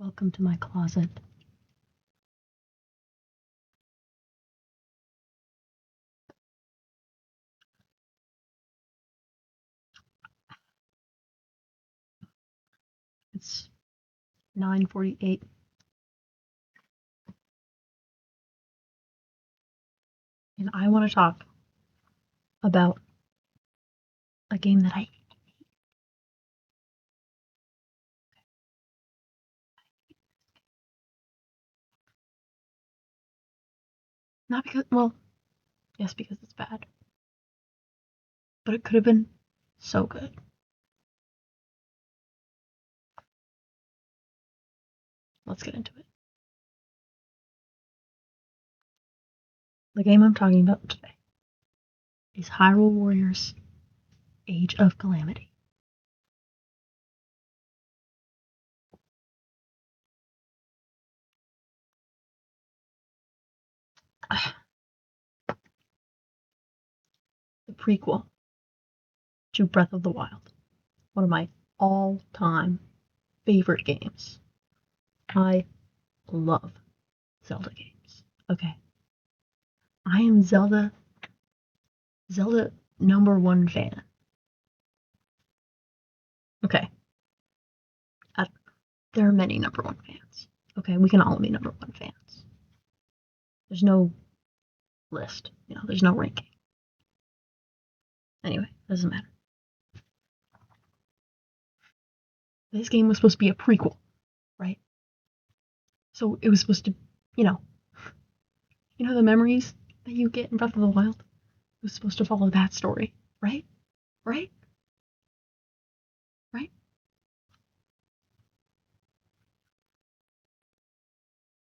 Welcome to my closet. It's 9:48. And I want to talk about a game that I not because, well, yes, because it's bad, but it could have been so good. Let's get into it. The game I'm talking about today is Hyrule Warriors Age of Calamity. The prequel to Breath of the Wild. One of my all-time favorite games. I love Zelda games. Okay. I am Zelda #1 fan. Okay. There are many #1 fans. Okay, we can all be #1 fans. There's no list, there's no ranking. Anyway, doesn't matter. This game was supposed to be a prequel, right? So it was supposed to, the memories that you get in Breath of the Wild? It was supposed to follow that story, right? Right? Right?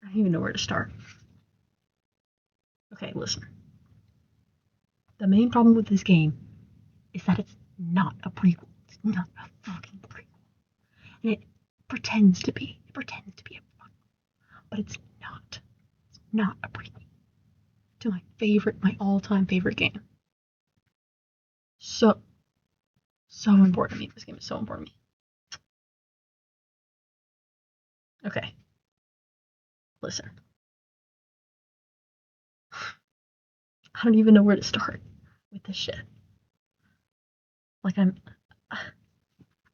I don't even know where to start. Okay, listen. The main problem with this game is that it's not a prequel. It's not a fucking prequel. And it pretends to be. It pretends to be a prequel. But it's not. It's not a prequel to my all-time favorite game. So important to me. This game is so important to me. Okay. Listen. I don't even know where to start with this shit. Like I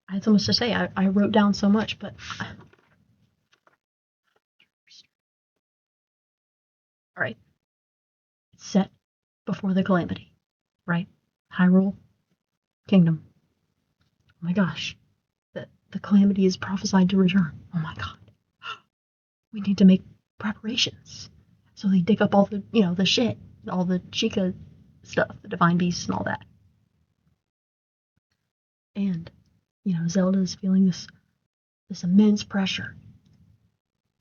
had so much to say. I wrote down so much, but all right. It's set before the Calamity, right? Hyrule Kingdom. Oh my gosh. The Calamity is prophesied to return. Oh my god. We need to make preparations. So they dig up all the, the shit, all the Chica stuff, the divine beasts and all that. And, Zelda is feeling this immense pressure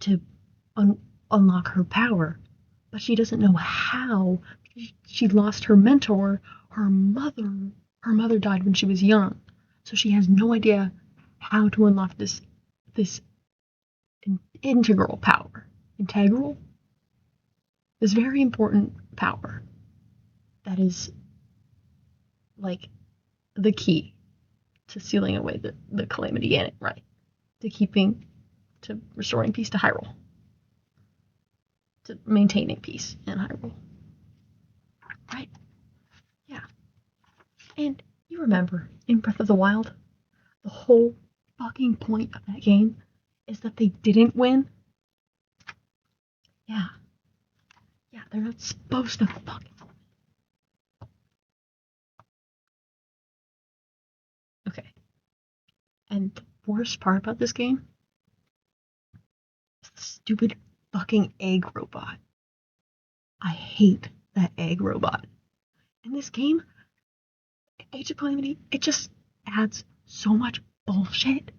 to unlock her power, but she doesn't know how. She lost her mentor. Her mother died when she was young, so she has no idea how to unlock this integral power. This very important power that is like the key to sealing away the Calamity in it, right? To restoring peace to Hyrule. To maintaining peace in Hyrule. Right? Yeah. And you remember, in Breath of the Wild, the whole fucking point of that game is that they didn't win? Yeah. Yeah, they're not supposed to fucking win. Okay. And the worst part about this game is the stupid fucking egg robot. I hate that egg robot. In this game, Age of Calamity, it just adds so much bullshit.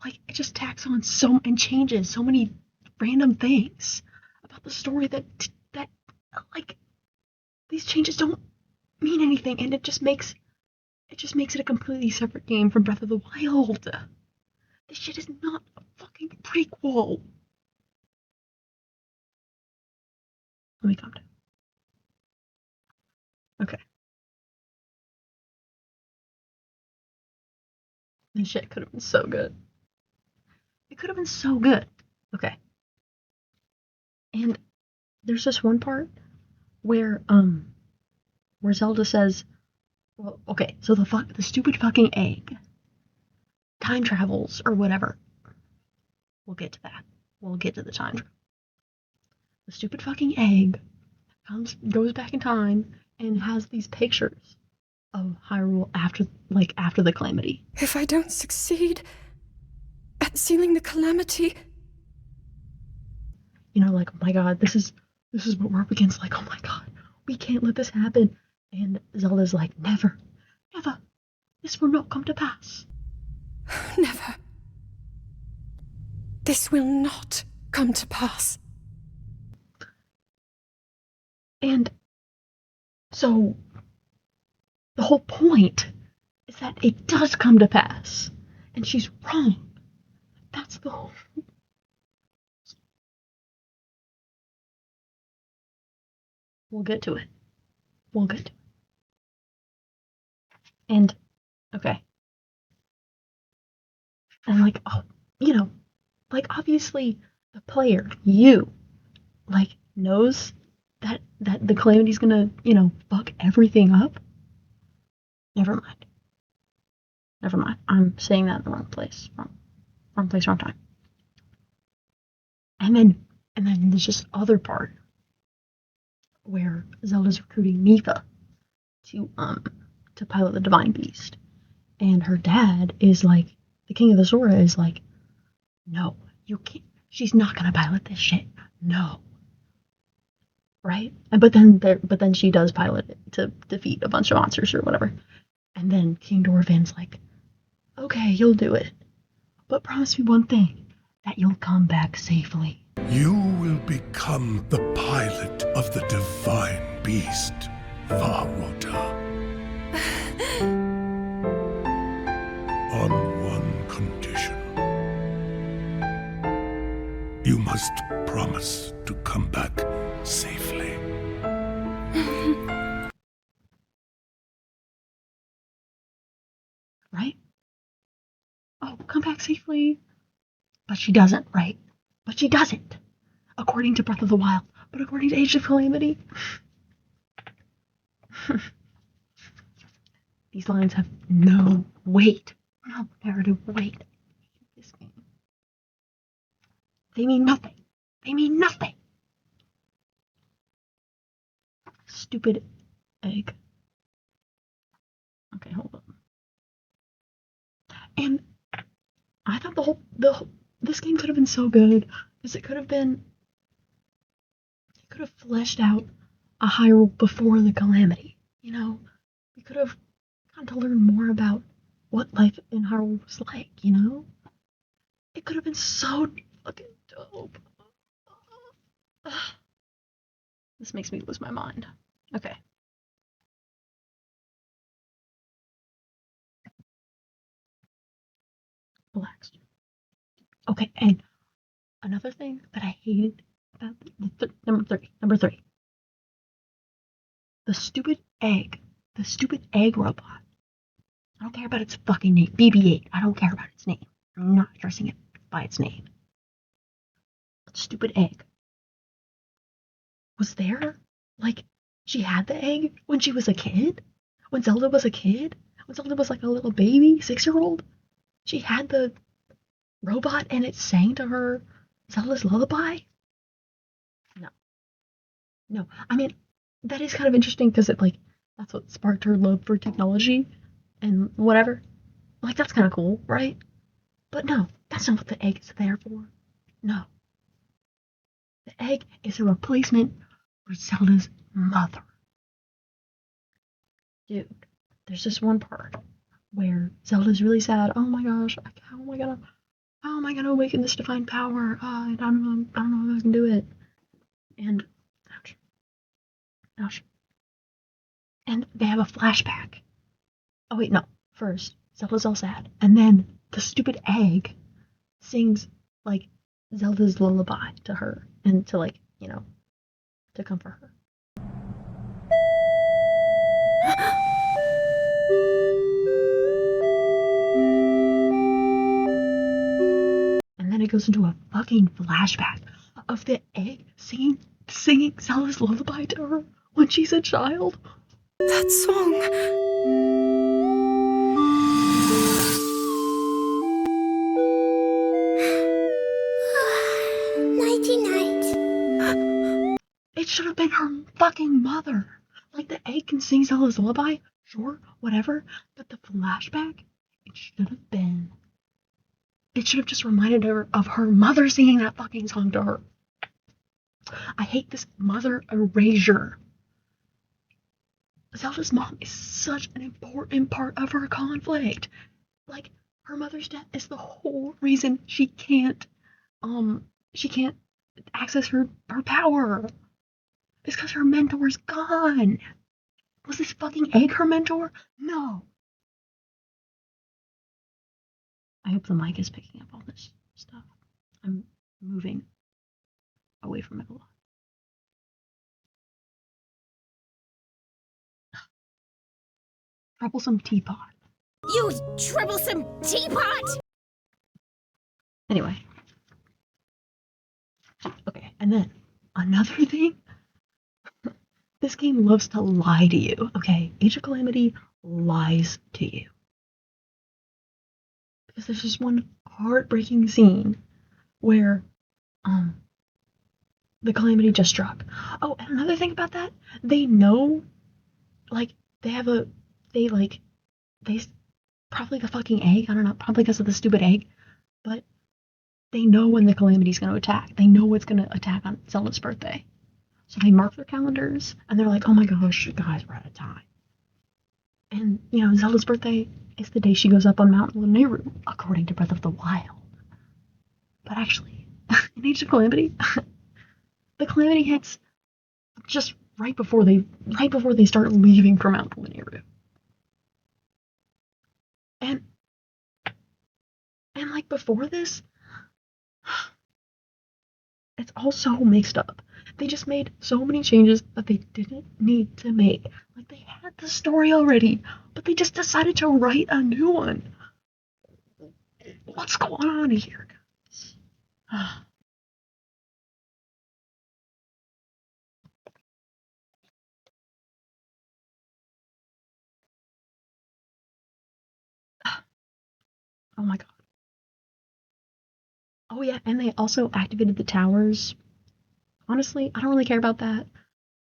Like, it just tacks on and changes so many random things about the story that like, these changes don't mean anything, and it just makes it a completely separate game from Breath of the Wild. This shit is not a fucking prequel. Let me calm down. Okay. This shit could have been so good. It could have been so good. Okay. And there's this one part where Zelda says, well, okay, so the stupid fucking egg time travels or whatever. We'll get to that. We'll get to the time travel. The stupid fucking egg goes back in time and has these pictures of Hyrule after the calamity. If I don't succeed at sealing the calamity, Like, oh my god, this is what we're up against. Like, oh my god, we can't let this happen. And Zelda's like, never, never, this will not come to pass. never. This will not come to pass. And so the whole point is that it does come to pass, and she's wrong. That's the whole. We'll get to it. And okay. And like, oh, obviously the player, you, knows that the calamity's gonna, fuck everything up. Never mind. I'm saying that in the wrong place. Wrong place, wrong time. And then there's this other part where Zelda's recruiting Mipha to pilot the Divine Beast. And her dad is like, the King of the Zora is like, no, you can't. She's not gonna pilot this shit. No. Right? But then she does pilot it to defeat a bunch of monsters or whatever. And then King Dorvan's like, okay, you'll do it. But promise me one thing, that you'll come back safely. You will become the pilot of the Divine Beast, Varota. On one condition. You must promise to come back safely. Right? Oh, come back safely. But she doesn't, right? But she doesn't. According to Breath of the Wild. But according to Age of Calamity. These lines have no weight. No narrative weight. This game. They mean nothing. Stupid egg. Okay, hold on. And I thought this game could have been so good because it could have fleshed out a Hyrule before the calamity. We could have gotten to learn more about what life in Hyrule was like. It could have been so fucking dope. This makes me lose my mind. Okay. Relax. Okay, and another thing that I hated about number three. The stupid egg robot. I don't care about its fucking name. BB-8. I don't care about its name. I'm not addressing it by its name. Stupid egg. Was there? She had the egg when she was a kid? When Zelda was a kid? When Zelda was like a little baby, 6-year-old? She had the robot and it sang to her Zelda's lullaby? No. I mean, that is kind of interesting because that's what sparked her love for technology and whatever. That's kind of cool, right? But no, that's not what the egg is there for. No. The egg is a replacement for Zelda's mother. Dude, there's this one part where Zelda's really sad. Oh my gosh, how am I gonna awaken this divine power? I don't know if I can do it. And ouch. And they have a flashback. Oh wait, no. First, Zelda's all sad, and then the stupid egg sings Zelda's lullaby to her and to to comfort her. And then it goes into a fucking flashback of the egg singing Zelda's lullaby to her when she's a child. That song. Nighty-night. It should have been her fucking mother. Like, the egg can sing Zelda's lullaby, sure, whatever, but the flashback, it should have just reminded her of her mother singing that fucking song to her. I hate this mother erasure. Zelda's mom is such an important part of her conflict. Like, her mother's death is the whole reason she can't access her power. It's because her mentor's gone. Was this fucking egg her mentor? No. I hope the mic is picking up all this stuff. I'm moving away from it a lot. Troublesome teapot. You troublesome teapot! Anyway. Okay, and then another thing. This game loves to lie to you, okay? Age of Calamity lies to you. Because there's this one heartbreaking scene where the Calamity just struck. Oh, and another thing about that, they know, like, they probably the fucking egg, I don't know, probably because of the stupid egg, but they know when the Calamity's going to attack. They know it's going to attack on Zelda's birthday. So they mark their calendars, and they're like, oh my gosh, guys, we're out of time. And, you know, Zelda's birthday is the day she goes up on Mount Lanayru, according to Breath of the Wild. But actually, in Age of Calamity, the Calamity hits just right before they start leaving from Mount Lanayru. And like before this, it's all so mixed up. They just made so many changes that they didn't need to make. Like, they had the story already, but they just decided to write a new one. What's going on here, guys? Oh my god. Oh yeah, and they also activated the towers. Honestly, I don't really care about that.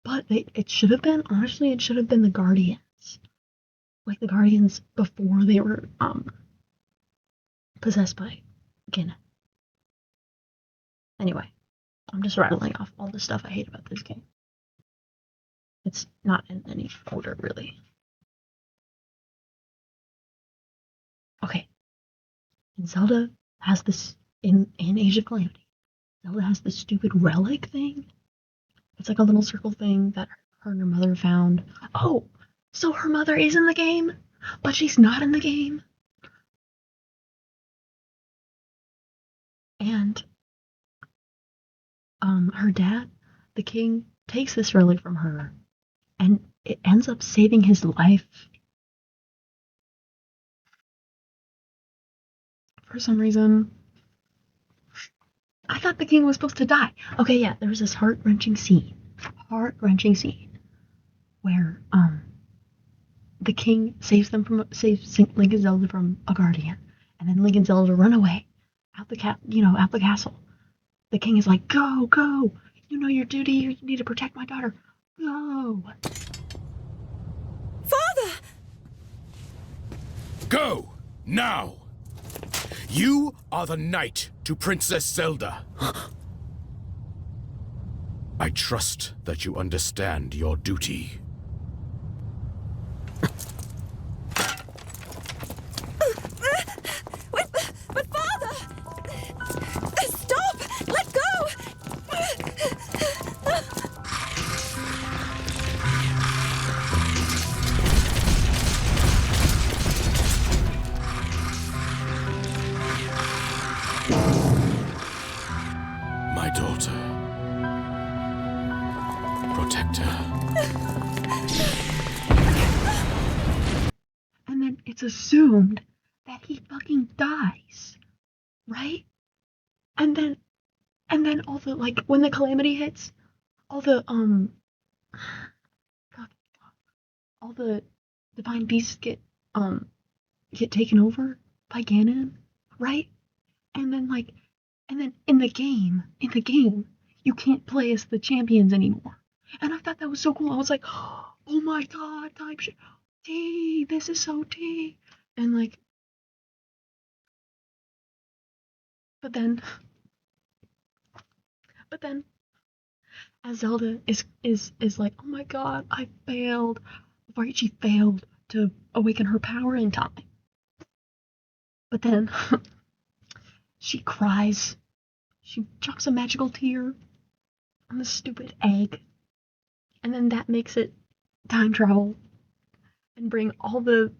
But it should have been the Guardians. Like the Guardians before they were possessed by Ganon. Anyway, I'm just rattling off all the stuff I hate about this game. It's not in any order, really. Okay. And Zelda has this in Age of Calamity. Zelda has this stupid relic thing. It's like a little circle thing that her and her mother found. Oh, so her mother is in the game, but she's not in the game. And her dad, the king, takes this relic from her, and it ends up saving his life. For some reason, I thought the king was supposed to die. Okay, yeah, there was this heart-wrenching scene where the king saves Link and Zelda from a guardian, and then Link and Zelda run away out the castle. The king is like, go, you know your duty, you need to protect my daughter, go. Father! Go, now! You are the knight to Princess Zelda. I trust that you understand your duty. But Father! Stop! Let go! My daughter. Protect her. And then it's assumed that he fucking dies, right? And then all the, like, when the calamity hits, all the fuck, all the divine beasts get taken over by Ganon, right? And then like, and then in the game, you can't play as the champions anymore. And I thought that was so cool. I was like, oh my god, type shit. T, this is so T. And like, but then, as Zelda is like, oh my god, I failed. Right, she failed to awaken her power in time. But then she cries. She chucks a magical tear on the stupid egg. And then that makes it time travel and bring the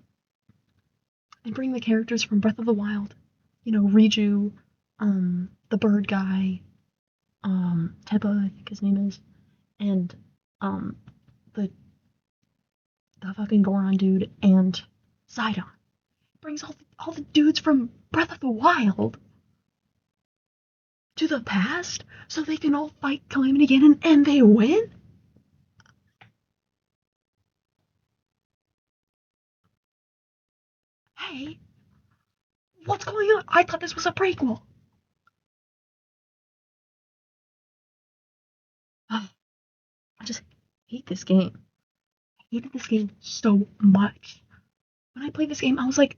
characters from Breath of the Wild. You know, Riju, the bird guy, Teba, I think his name is, and the fucking Goron dude, and Sidon. Brings all the dudes from Breath of the Wild to the past so they can all fight Calamity Ganon and they win? Hey, what's going on? I thought this was a prequel. I just hate this game. I hated this game so much. When I played this game, I was like,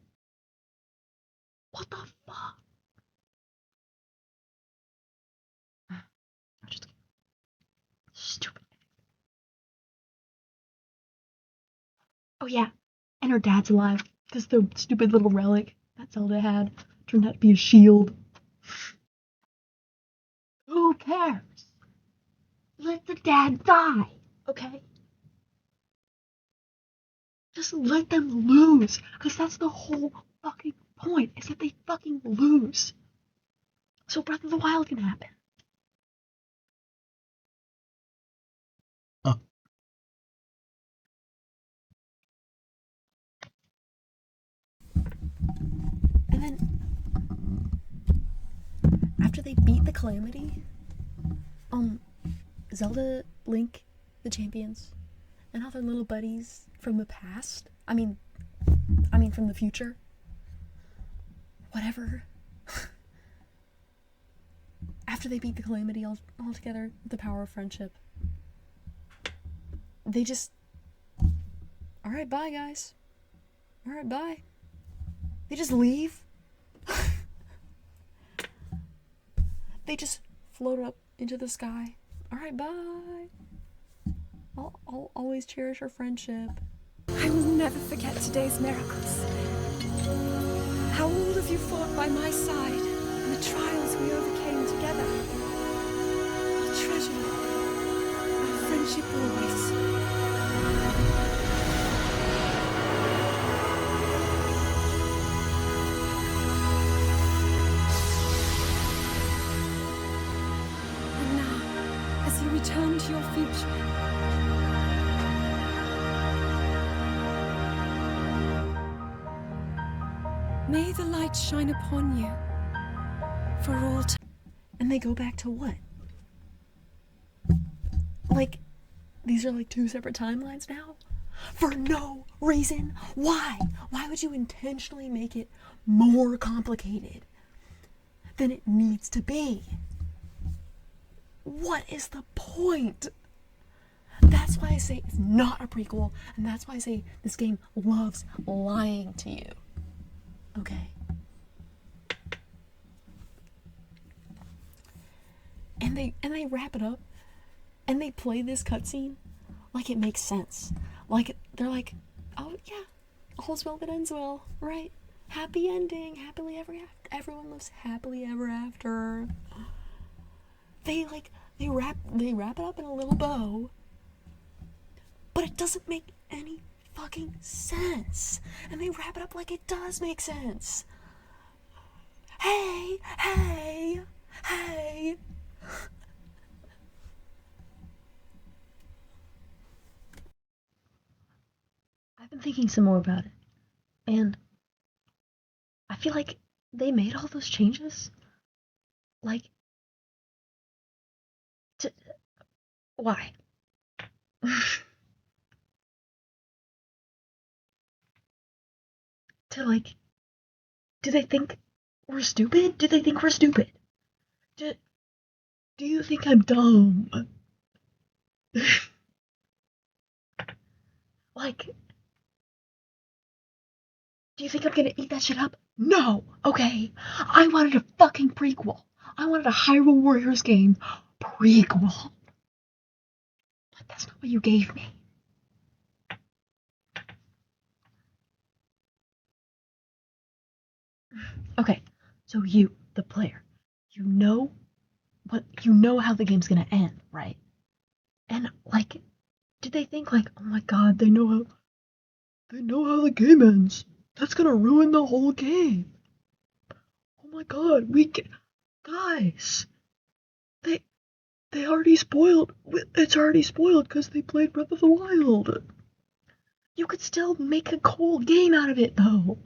what the fuck? Just stupid. Oh yeah, and her dad's alive because the stupid little relic that Zelda had turned out to be a shield. Who cares? Let the dad die, okay? Just let them lose, because that's the whole fucking point, is that they fucking lose. So Breath of the Wild can happen. And then, after they beat the Calamity, Zelda, Link, the champions, and all their little buddies from the past, I mean from the future, whatever, after they beat the Calamity all together with the power of friendship, they just, alright, bye guys, alright, bye. They just leave. They just float up into the sky. Alright, bye. I'll always cherish our friendship. I will never forget today's miracles. How all of you fought by my side and the trials we overcame together. I'll treasure our friendship always. And now, as you return to your future, may the light shine upon you for all time. And they go back to what? Like, these are like two separate timelines now? For no reason? Why? Why would you intentionally make it more complicated than it needs to be? What is the point? That's why I say it's not a prequel, and that's why I say this game loves lying to you. Okay. And they wrap it up, and they play this cutscene like it makes sense. Like they're like, oh yeah, all's well that ends well, right? Happy ending, happily ever after. Everyone lives happily ever after. They wrap it up in a little bow, but it doesn't make any fucking sense. And they wrap it up like it does make sense. Hey. I've been thinking some more about it, and I feel like they made all those changes like Why? To like, do they think we're stupid? Do they think we're stupid? Do you think I'm dumb? Like, do you think I'm gonna eat that shit up? No, okay? I wanted a fucking prequel. I wanted a Hyrule Warriors game prequel. But that's not what you gave me. Okay, so you, the player, you know how the game's gonna end, right? And like, did they think like, oh my god, they know how the game ends. That's gonna ruin the whole game. Oh my god, guys, they already spoiled. It's already spoiled because they played Breath of the Wild. You could still make a cool game out of it, though.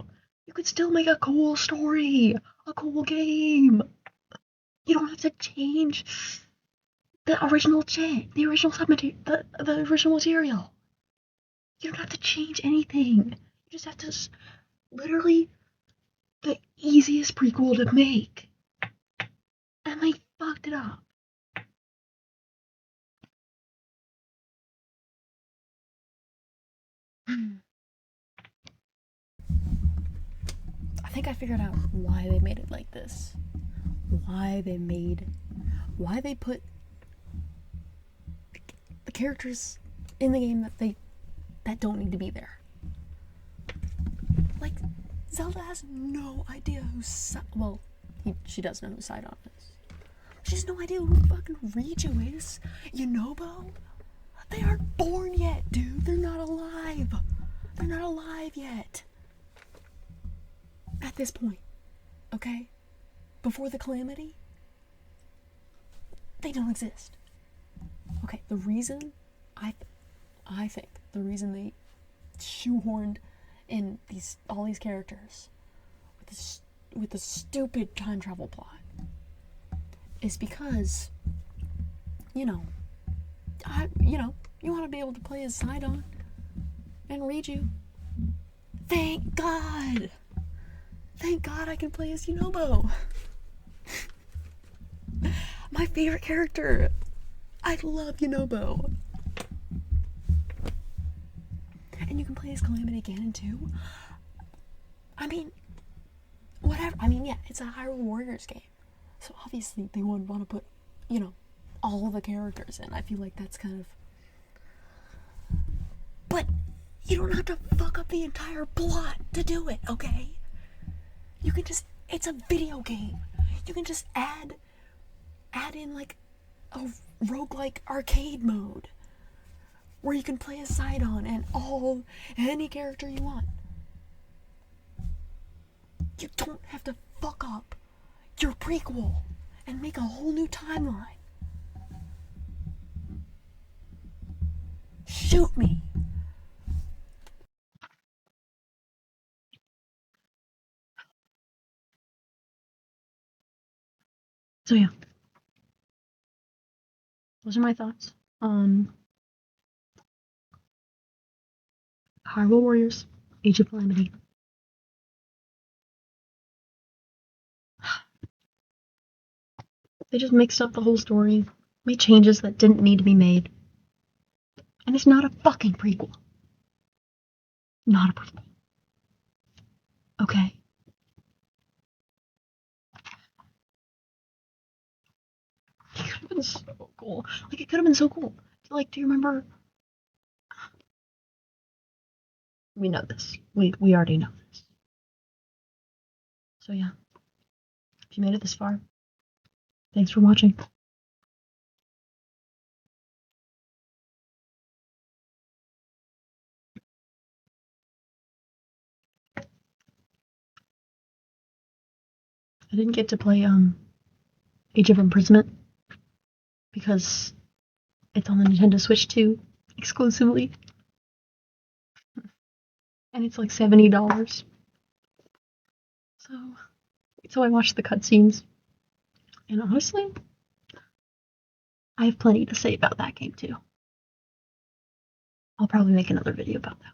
You could still make a cool story, a cool game. You don't have to change the original the original the original material. You don't have to change anything. You just have to literally the easiest prequel to make, and they fucked it up. I think I figured out why they made it like this. Why they put the characters in the game that don't need to be there. Like, Zelda has no idea she does know who Sidon is. She has no idea who fucking Riju is. Yunobo? They aren't born yet, dude. They're not alive. They're not alive yet. At this point, okay? Before the calamity, they don't exist. Okay, the reason I think the reason they shoehorned in all these characters with the stupid time travel plot is because you want to be able to play as Sidon and Riju. Thank God I can play as Yunobo. My favorite character. I love Yunobo. And you can play as Calamity Ganon too. I mean, whatever. I mean, yeah, it's a Hyrule Warriors game. So obviously they would want to put, all the characters in. I feel like that's kind of... But you don't have to fuck up the entire plot to do it, okay? You can just... It's a video game. You can just add in, like, a roguelike arcade mode where you can play as Sidon and any character you want. You don't have to fuck up your prequel and make a whole new timeline. Shoot me. So yeah, those are my thoughts on Hyrule Warriors, Age of Calamity. They just mixed up the whole story, made changes that didn't need to be made. And it's not a fucking prequel. Not a prequel. Okay? It could have been so cool. Like, it could have been so cool. Like, do you remember? We know this. We already know this. So yeah. If you made it this far, thanks for watching. I didn't get to play Age of Imprisonment because it's on the Nintendo Switch 2 exclusively. And it's like $70. So I watched the cutscenes. And honestly, I have plenty to say about that game too. I'll probably make another video about that.